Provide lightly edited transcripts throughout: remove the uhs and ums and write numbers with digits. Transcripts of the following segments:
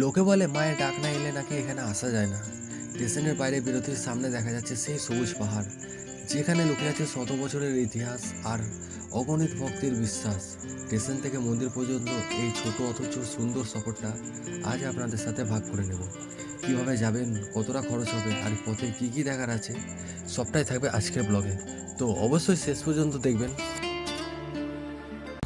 লোকে বলে মায়ের ডাক না এলে নাকি এখানে আসা যায় না। স্টেশনের বাইরে বিরতির সামনে দেখা যাচ্ছে সেই সবুজ পাহাড়, যেখানে লুকিয়ে আছে শত বছরের ইতিহাস আর অগণিত ভক্তির বিশ্বাস। স্টেশন থেকে মন্দির পর্যন্ত এই ছোট অথচ সুন্দর সফরটা আজ আপনাদের সাথে ভাগ করে নেব। কিভাবে যাবেন, কতটা খরচ হবে আর পথে কি কি দেখার আছে, সবটাই থাকবে আজকের ব্লগে। তো অবশ্যই শেষ পর্যন্ত দেখবেন।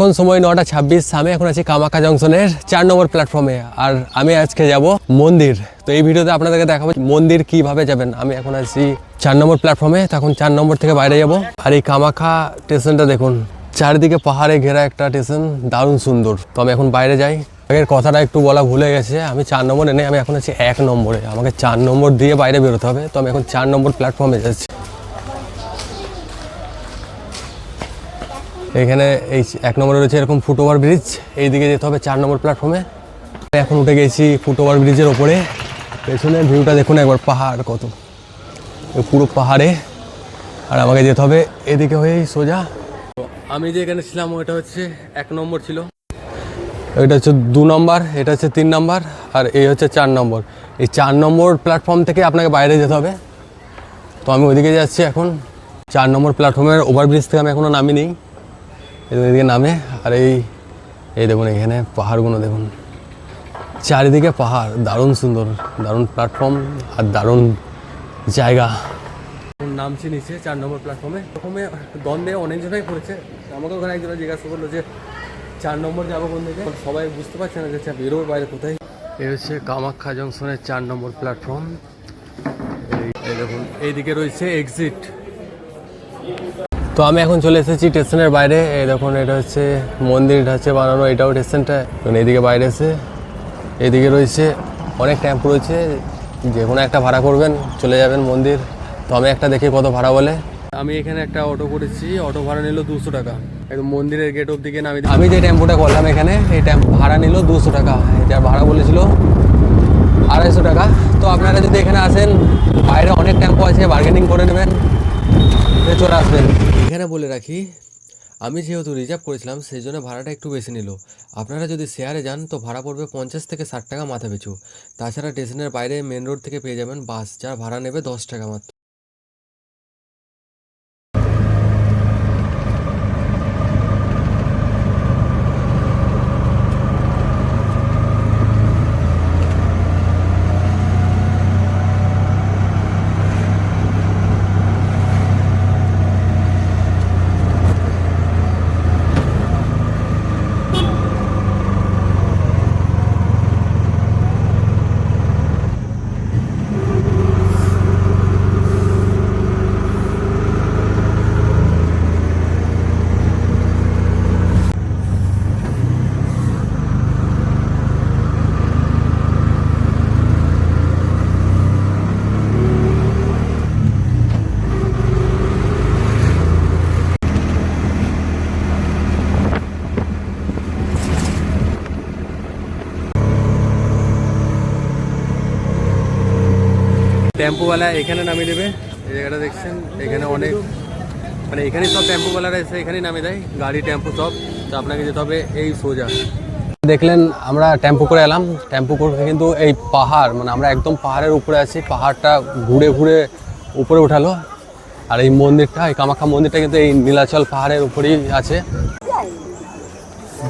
এখন সময় 9:26। আমি এখন আছি কামাখ্যা জংশনের 4 নম্বর প্ল্যাটফর্মে, আর আমি আজকে যাব মন্দির। তো এই ভিডিওতে আপনাদেরকে দেখাবো মন্দির কিভাবে যাবেন। আমি এখন আছি 4 নম্বর প্ল্যাটফর্মে, তখন 4 নম্বর থেকে বাইরে যাব। আর এই কামাখ্যা স্টেশনটা দেখুন, চারিদিকে পাহাড়ে ঘেরা একটা স্টেশন, দারুণ সুন্দর। তো আমি এখন বাইরে যাই। আগের কথাটা একটু বলা ভুলে গেছে, আমি 4 নম্বরে নেই, আমি এখন আছি 1 নম্বরে। আমাকে 4 নম্বর দিয়ে বাইরে বেরোতে হবে। তো আমি এখন 4 নম্বর প্ল্যাটফর্মে যাচ্ছি। এখানে এই 1 নম্বরে রয়েছে এরকম ফুটওভার ব্রিজ, এইদিকে যেতে হবে 4 নম্বর প্ল্যাটফর্মে। এখন উঠে গেছি ফুটওভার ব্রিজের ওপরে। পেছনের ভিউটা দেখুন একবার, পাহাড় কত, পুরো পাহাড়ে। আর আমাকে যেতে হবে এদিকে হয়েই সোজা। আমি যে এখানে ছিলাম ওটা হচ্ছে 1 নম্বর ছিল, এটা হচ্ছে 2 নম্বর, এটা হচ্ছে 3 নম্বর, আর এই হচ্ছে 4 নম্বর। এই 4 নম্বর প্ল্যাটফর্ম থেকে আপনাকে বাইরে যেতে হবে। তো আমি ওইদিকে যাচ্ছি এখন। 4 নম্বর প্ল্যাটফর্মের ওভারব্রিজ থেকে আমি এখনও নামিনি, এদিকে নামে। আর এই দেখুন এখানে পাহাড়গুলো দেখুন, চারিদিকে পাহাড়, দারুণ সুন্দর, দারুণ প্ল্যাটফর্ম আর দারুণ জায়গা। নামছি নিচে 4 নম্বর প্ল্যাটফর্মে। প্রথমে দ্বন্দ্বে অনেকজনাই পড়েছে, আমাকে ওখানে একজনে জিজ্ঞাসা করলো যে 4 নম্বর যাবো কোন দিকে। সবাই বুঝতে পারছে না যে বেরোর বাইরে কোথায়। এই হচ্ছে কামাখ্যা জংশনের 4 নম্বর প্ল্যাটফর্ম। এই দেখুন এইদিকে রয়েছে এক্সিট। তো আমি এখন চলে এসেছি স্টেশনের বাইরে। এই দেখুন এটা হচ্ছে মন্দির হচ্ছে বানানো, এটাও স্টেশনটা। এইদিকে বাইরে এসে এইদিকে রয়েছে অনেক টেম্পো রয়েছে, যে কোনো একটা ভাড়া করবেন, চলে যাবেন মন্দির। তো আমি একটা দেখি কত ভাড়া বলে। আমি এখানে একটা অটো করেছি, অটো ভাড়া নিল 200 টাকা, একদম মন্দিরের গেট অব দিকে নামি। আমি যে টেম্পোটা করলাম এখানে, এই টেম্পো ভাড়া নিল 200 টাকা, এটার ভাড়া বলেছিল 250 টাকা। তো আপনারা যদি এখানে আসেন, বাইরে অনেক টেম্পো আছে, বার্গেনিং করে নেবেন, চলে আসবেন। এখানে বলে রাখি, আমি যেহেতু রিজার্ভ করেছিলাম সেই জন্য ভাড়াটা একটু বেশি নিল। আপনারা যদি শেয়ারে যান তো ভাড়া পড়বে 50 থেকে 60 টাকা মাথা পিছু। তাছাড়া স্টেশনের বাইরে মেন রোড থেকে পেয়ে যাবেন বাস, যার ভাড়া নেবে 10 টাকা মাত্র। টেম্পোওয়ালা এখানে নামিয়ে দেবে। এই জায়গাটা দেখছেন, এখানে অনেক, মানে এখানে সব টেম্পোওয়ালারা এসে এখানেই নামিয়ে দেয়, গাড়ি টেম্পো সব। তো আপনাকে যেতে হবে এই সোজা। দেখলেন আমরা টেম্পো করে এলাম, টেম্পো করে কিন্তু এই পাহাড়, মানে আমরা একদম পাহাড়ের উপরে আছি, পাহাড়টা ঘুরে ঘুরে উপরে উঠালো। আর এই মন্দিরটা, এই কামাখ্যা মন্দিরটা কিন্তু এই নীলাচল পাহাড়ের উপরেই আছে।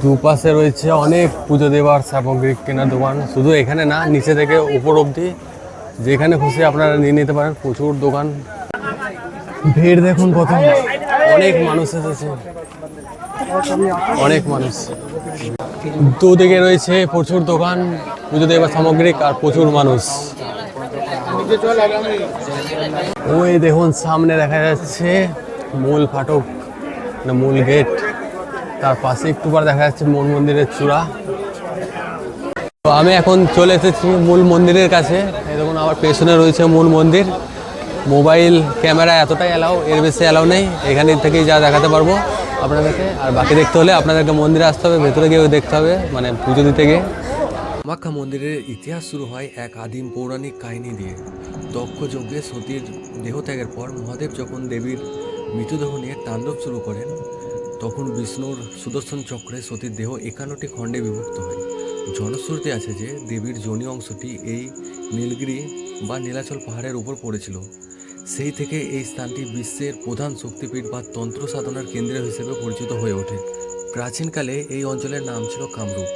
দুপাশে রয়েছে অনেক পুজো দেওয়ার সামগ্রী কেনার দোকান, শুধু এখানে না, নিচে থেকে উপর অবধি যেখানে খুশি আপনারা নিয়ে নিতে পারেন, প্রচুর দোকান। ভিড় দেখুন কত, অনেক মানুষ এসেছে, অনেক মানুষ। দুদিকে রয়েছে প্রচুর দোকান, পুজো দেওয়ার সামগ্রিক, আর প্রচুর মানুষ। ওই দেখুন সামনে দেখা যাচ্ছে মূল ফাটক, মূল গেট, তার পাশে একটু পর দেখা যাচ্ছে মূল মন্দিরের চূড়া। তো আমি এখন চলে এসেছি মূল মন্দিরের কাছে। এই দেখুন আমার পেছনে রয়েছে মূল মন্দির। মোবাইল ক্যামেরা এতটাই অ্যালাউ, এর বেশি অ্যালাউ নেই। এখান থেকেই যা দেখাতে পারবো আপনাদেরকে, আর বাকি দেখতে হলে আপনাদেরকে মন্দিরে আসতে হবে, ভেতরে গিয়ে দেখতে হবে, মানে পুজো দিতে গিয়ে। কামাখ্যা মন্দিরের ইতিহাস শুরু হয় এক আদিম পৌরাণিক কাহিনী দিয়ে। দক্ষ যজ্ঞে সতীর দেহত্যাগের পর মহাদেব যখন দেবীর মৃতদেহ নিয়ে তাণ্ডব শুরু করেন, তখন বিষ্ণুর সুদর্শন চক্রে সতীর দেহ 51টি খণ্ডে বিভক্ত হয়। জনশ্রুতি আছে যে দেবীর যোনি অংশটি এই নীলগিরি বা নীলাচল পাহাড়ের উপর পড়েছিল। সেই থেকে এই স্থানটি বিশ্বের প্রধান শক্তিপীঠ বা তন্ত্র সাধনার কেন্দ্র হিসেবে পরিচিত হয়ে ওঠে। প্রাচীনকালে এই অঞ্চলের নাম ছিল কামরূপ।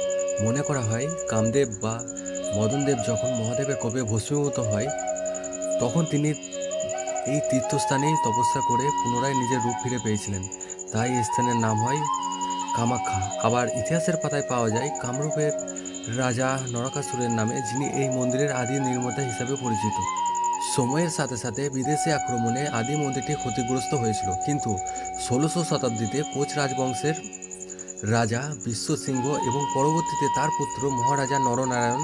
মনে করা হয় কামদেব বা মদনদেব যখন মহাদেবের কোপে ভস্মীভূত হয় তখন তিনি এই তীর্থস্থানেই তপস্যা করে পুনরায় নিজের রূপ ফিরে পেয়েছিলেন। তাই এই স্থানের নাম হয় কামাখ্যা। আবার ইতিহাসের পাতায় পাওয়া যায় কামরূপের রাজা নরকাসুরের নামে, যিনি এই মন্দিরের আদি নির্মাতা হিসাবে পরিচিত। সময়ের সাথে সাথে বিদেশি আক্রমণে আদি মন্দিরটি ক্ষতিগ্রস্ত হয়েছিল, কিন্তু ১৬শ শতাব্দীতে কোচ রাজবংশের রাজা বিশ্বসিংহ এবং পরবর্তীতে তার পুত্র মহারাজা নরনারায়ণ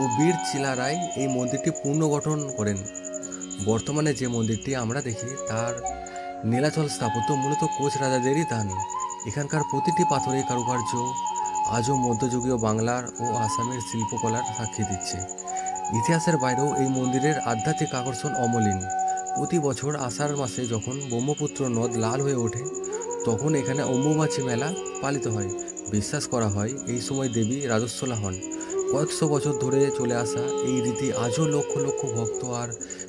ও বীর চিলারায় এই মন্দিরটি পুনর্গঠন করেন। বর্তমানে যে মন্দিরটি আমরা দেখি তার নীলাচল স্থাপত্য মূলত কোচ রাজাদেরই দান। এখানকার প্রতিটি পাথরের কারুকার্য আজও মধ্যযুগীয় বাংলার ও আসামের শিল্পকলার সাক্ষী দিচ্ছে। ইতিহাসের বাইরেও এই মন্দিরের আধ্যাত্মিক আকর্ষণ অমলিন। প্রতি বছর আষাঢ় মাসে যখন ব্রহ্মপুত্র নদ লাল হয়ে ওঠে তখন এখানে অম্বুবাচী মেলা পালিত হয়। বিশ্বাস করা হয় এই সময় দেবী রাজস্বলা হন। কয়েকশো বছর ধরে চলে আসা এই রীতি আজও লক্ষ লক্ষ ভক্ত আর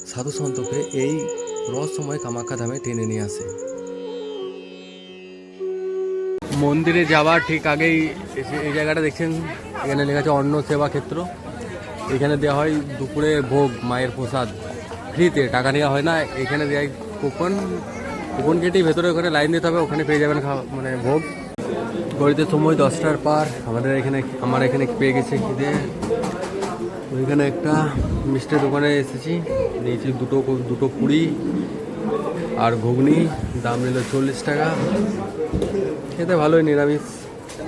সাধুসন্তকে এই রহস্যময় কামাখ্যা ধামে টেনে নিয়ে আসে। মন্দিরে যাওয়ার ঠিক আগেই এই জায়গাটা দেখছেন, এখানে লেখা আছে অন্ন সেবা ক্ষেত্র। এখানে দেওয়া হয় দুপুরে ভোগ, মায়ের প্রসাদ ফ্রিতে, টাকা নেওয়া হয় না। এখানে দেওয়া হয় কুপন কেটেই ভেতরে ওখানে লাইন দিতে হবে, ওখানে পেয়ে যাবেন ভোগ। গড়িতে সময় 10টার পার। আমার এখানে পেয়ে গেছে খিদে। ওইখানে একটা মিষ্টির দোকানে এসেছি, নিয়েছি দুটো পুরি আর ঘুগনি, দাম নিল 40 টাকা। খেতে ভালোই, নিরামিষ।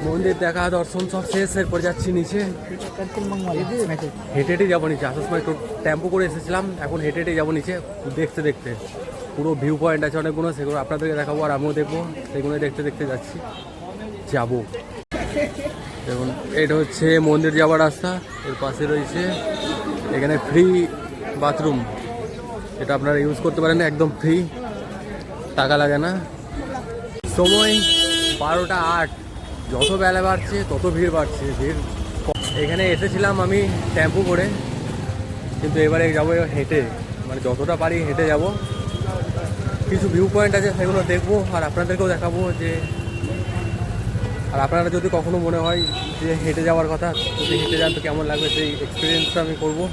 মন্দির দেখা দর্শন সব শেষ, এরপর যাচ্ছি নিচে। হেঁটে হেঁটে যাবো নিচে। আসার সময় একটু টেম্পো করে এসেছিলাম, এখন হেঁটে হেঁটে যাবো নিচে। দেখতে দেখতে পুরো ভিউ পয়েন্ট আছে অনেকগুলো, সেগুলো আপনাদেরকে দেখাবো আর আমিও দেখবো। সেগুলো দেখতে দেখতে যাবো। দেখুন, এটা হচ্ছে মন্দির যাওয়ার রাস্তা। এর পাশে রয়েছে এখানে ফ্রি বাথরুম, এটা আপনারা ইউজ করতে পারেন, একদম ফ্রি, টাকা লাগে না। সময় 12টা 8। যত বেলা বাড়ছে তত ভিড় বাড়ছে। এখানে এসেছিলাম আমি টেম্পো করে, কিন্তু এবারে যাবো হেঁটে, মানে যতটা পারি হেঁটে যাব। কিছু ভিউ পয়েন্ট আছে সেগুলো দেখবো আর আপনাদেরকেও দেখাবো। আর আপনারা যদি কখনো মনে হয় যে হেঁটে যাওয়ার কথা, যদি হেঁটে যান তো কেমন লাগবে সেই এক্সপিরিয়েন্সটা আমি করবো,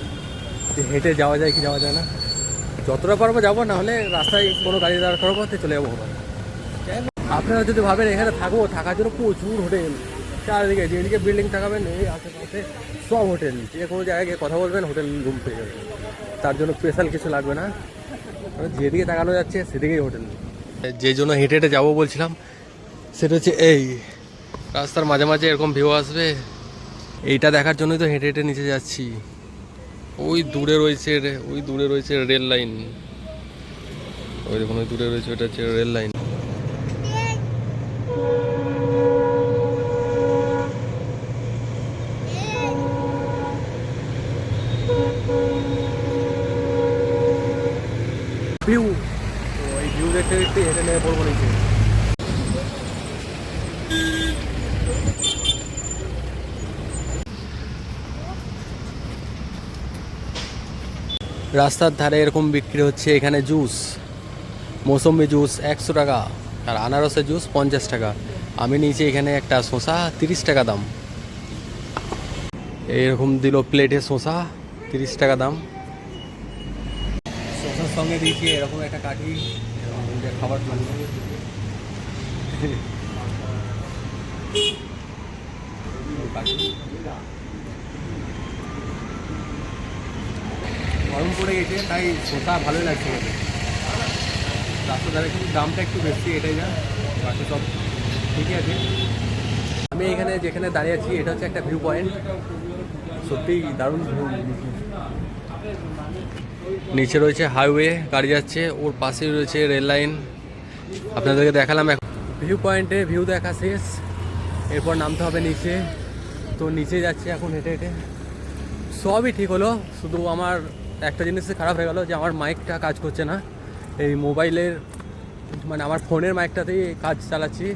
যে হেঁটে যাওয়া যায় কি যাওয়া যায় না। যতটা পারবো যাবো, না হলে রাস্তায় কোনো গাড়ি দাঁড় করাবো, চলে যাবো। আপনারা যদি ভাবেন এখানে থাকবো, থাকার জন্য প্রচুর হোটেল চারিদিকে, যেদিকে বিল্ডিং থাকাবেন এই আশেপাশে সব হোটেল। যে কোনো জায়গায় গিয়ে কথা বলবেন, হোটেল রুম পেয়ে যাবেন। তার জন্য স্পেশাল কিছু লাগবে না, যেদিকে তাকানো যাচ্ছে সেদিকেই হোটেল। যে জন্য হেঁটে হেঁটে যাবো বলছিলাম, সেটা হচ্ছে এই রাস্তার মাঝে মাঝে এরকম ভিউ আসবে, এইটা দেখার জন্যই তো হেঁটে হেঁটে নিচে যাচ্ছি। ওই দূরে রয়েছে রেল লাইন। ওই দেখুন, ওই দূরে রয়েছে, ওটা হচ্ছে রেল লাইন। ভিউ, ওই ভিউ দেখতে দেখতে হেঁটে নেমে পড়বো নিচে। রাস্তার ধারে এরকম বিক্রি হচ্ছে এখানে জুস, মৌসম্বি জুস 100 টাকা আর আনারসের জুস 50 টাকা। আমি নিয়েছি এখানে একটা শসা 30 টাকা দাম। এইরকম দিল প্লেটে শসা 30 টাকা দাম। শসার সঙ্গে দিয়েছি এরকম একটা কাঠি, খাবার বানিয়ে গরম পড়ে গেছে, তাই শসা ভালোই লাগছে আমাদের। রাস্তার ধারে কিন্তু দামটা একটু বেশি, এটাই না, বাকি সব ঠিকই আছে। আমি এখানে যেখানে দাঁড়িয়ে আছি এটা হচ্ছে একটা ভিউ পয়েন্ট, সত্যিই দারুণ ভিউ। নিচে রয়েছে হাইওয়ে, গাড়ি যাচ্ছে, ওর পাশেই রয়েছে রেল লাইন। আপনাদেরকে দেখালাম। এখন ভিউ পয়েন্টে ভিউ দেখা শেষ, এরপর নামতে হবে নিচে। তো নিচে যাচ্ছে এখন হেঁটে হেঁটে। সবই ঠিক হলো, শুধু আমার একটা জিনিসে খারাপ হয়ে গেল যে আমার মাইকটা কাজ করছে না। এই মোবাইলের মানে আমার ফোনের মাইকটাতেই কাজ চালাচ্ছি,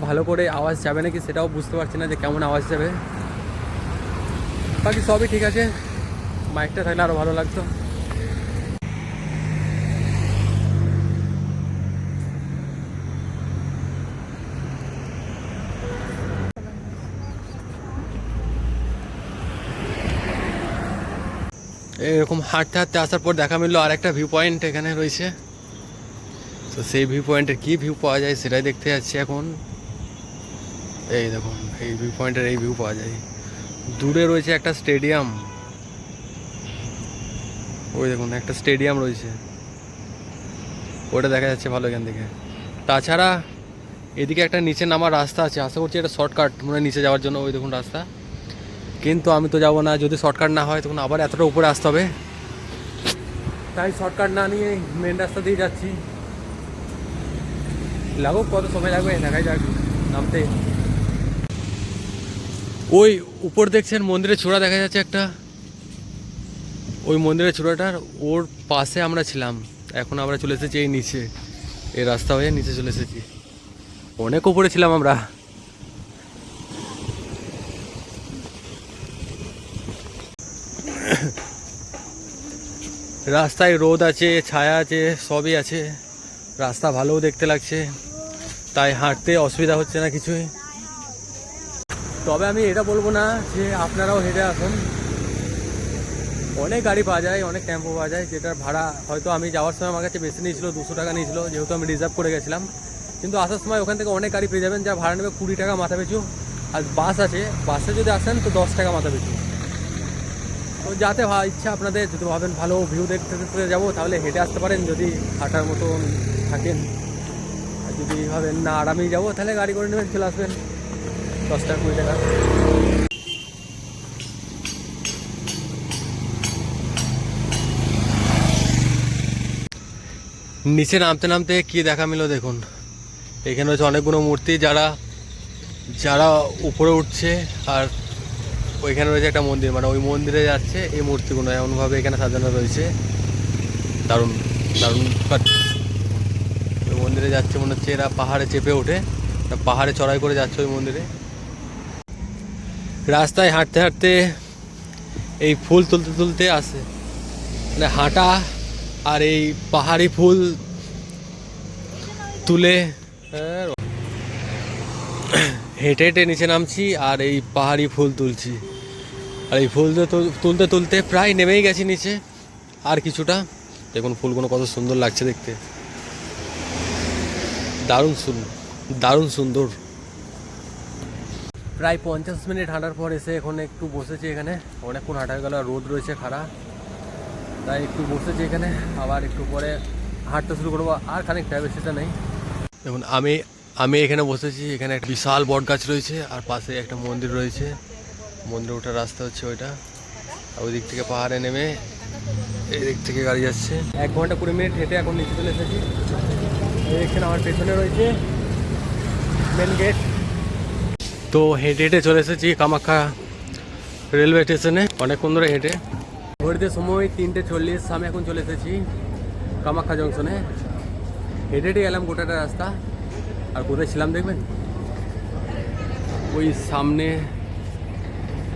ভালো করে আওয়াজ যাবে নাকি সেটাও বুঝতে পারছি না যে কেমন আওয়াজ যাবে। বাকি সবই ঠিক আছে, মাইকটা থাকলে আরও ভালো লাগতো। এরকম হাঁটতে হাঁটতে আসার পর দেখা মিললো আর একটা ভিউ পয়েন্ট এখানে রয়েছে। তো সেই ভিউ পয়েন্টের কী ভিউ পাওয়া যায় সেটাই দেখতে যাচ্ছি এখন। এই দেখুন, এই ভিউ পয়েন্টের এই ভিউ পাওয়া যায়। দূরে রয়েছে একটা স্টেডিয়াম, ওই দেখুন একটা স্টেডিয়াম রয়েছে, ওটা দেখা যাচ্ছে ভালো এখান থেকে। তাছাড়া এদিকে একটা নিচে নামার রাস্তা আছে, আশা করছি এটা শর্টকাট মনে হয় নিচে যাওয়ার জন্য। ওই দেখুন রাস্তা, কিন্তু আমি তো যাবো না, যদি শর্টকাট না হয় তখন আবার এতটা উপরে আসতে হবে, তাই শর্টকাট না নিয়ে মেন রাস্তা দিয়ে যাচ্ছি। লাগুক কত সময় লাগবে দেখাই যাক নামতে। ওই উপর দেখছেন মন্দিরের চূড়া দেখা যাচ্ছে একটা, ওই মন্দিরের চূড়াটার ওর পাশে আমরা ছিলাম। এখন আমরা চলে এসেছি এই নিচে, এই রাস্তা হয়ে নিচে চলে এসেছি। অনেক উপরে ছিলাম আমরা। রাস্তায় রোদ আছে, ছায়া আছে, সবই আছে, রাস্তা ভালোও দেখতে লাগছে, তাই হাঁটতে অসুবিধা হচ্ছে না কিছুই। তবে আমি এটা বলবো না যে আপনারাও হেঁটে আসুন, অনেক গাড়ি পাওয়া যায়, অনেক টেম্পো পাওয়া যায়, যেটার ভাড়া হয়তো আমি যাওয়ার সময় আমার কাছে বেশি নিয়েছিল, 200 টাকা নিয়েছিল, যেহেতু আমি রিজার্ভ করে গেছিলাম। কিন্তু আসার সময় ওখান থেকে অনেক গাড়ি পেয়ে যাবেন, যা ভাড়া নেবে 20 টাকা মাথা পিছু। আর বাস আছে, বাসে যদি আসেন তো 10 টাকা মাথা পিছু। তো যাতে ইচ্ছা আপনাদের, যদি ভাবেন ভালো ভিউ দেখতে দেখতে যাবো তাহলে হেঁটে আসতে পারেন, যদি হাঁটার মতন থাকেন। আর যদি ভাবেন না আরামেই যাবো তাহলে গাড়ি করে নেবেন, চলে আসবেন, 10 টাকা 20 টাকা। নিচে নামতে নামতে কি দেখা মিলো দেখুন, এখানে হচ্ছে অনেকগুলো মূর্তি, যারা যারা উপরে উঠছে, আর ওইখানে রয়েছে একটা মন্দির, মানে ওই মন্দিরে যাচ্ছে এই মূর্তিগুলো, এমনভাবে এখানে সাজানো রয়েছে, দারুণ দারুণ। ওই মন্দিরে যাচ্ছে মনে হচ্ছে এরা পাহাড়ে চেপে ওঠে, পাহাড়ে চড়াই করে যাচ্ছে ওই মন্দিরে। রাস্তায় হাঁটতে হাঁটতে এই ফুল তুলতে তুলতে আসে, মানে হাঁটা আর এই পাহাড়ি ফুল তুলে হেঁটে হেঁটে নিচে নামছি আর এই পাহাড়ি ফুল তুলছি। আর এই ফুল তুলতে তুলতে প্রায় নেমেই গেছি নিচে, আর কিছুটা। দেখুন ফুলগুলো কত সুন্দর লাগছে দেখতে, দারুণ সুন্দর। প্রায় 50 মিনিট হাঁটার পর এসে এখন একটু বসেছি এখানে, অনেকক্ষণ হাঁটা হয়ে গেল, রোদ রয়েছে খাড়া, তাই একটু বসেছি এখানে, আবার একটু পরে হাঁটতে শুরু করবো, আর খানিকটা বেশিটা নেই। দেখুন আমি এখানে বসেছি, এখানে একটা বিশাল বট গাছ রয়েছে, আর পাশে একটা মন্দির রয়েছে, মন্দিরে ওঠার রাস্তা হচ্ছে ওইটা। আর ওই দিক থেকে পাহাড়ে নেমে এই দিক থেকে গাড়ি যাচ্ছে। 1 ঘন্টা 20 মিনিট হেঁটে এখন নিচে চলে এসেছি। এখানে আমার পেছনে রয়েছে মেন গেট। তো হেঁটে হেঁটে চলে এসেছি কামাখ্যা রেলওয়ে স্টেশনে, অনেকক্ষণ ধরে হেঁটে। ঘড়িতে সময় 3:40, আমি এখন চলে এসেছি কামাখ্যা জংশনে। হেঁটে হেঁটে গেলাম গোটাটা রাস্তা। আর কোথায় ছিলাম দেখবেন, ওই সামনে,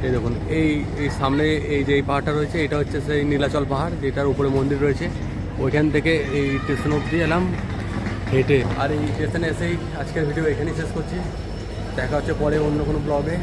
এই দেখুন এই সামনে এই যে এই পাহাড়টা রয়েছে, এটা হচ্ছে সেই নীলাচল পাহাড়, যেটার উপরে মন্দির রয়েছে। ওইখান থেকে এই স্টেশন অবধি এলাম হেঁটে। আর এই স্টেশনে এসেই আজকের ভিডিও এখানেই শেষ করছি, দেখা হচ্ছে পরে অন্য কোনো ব্লগে।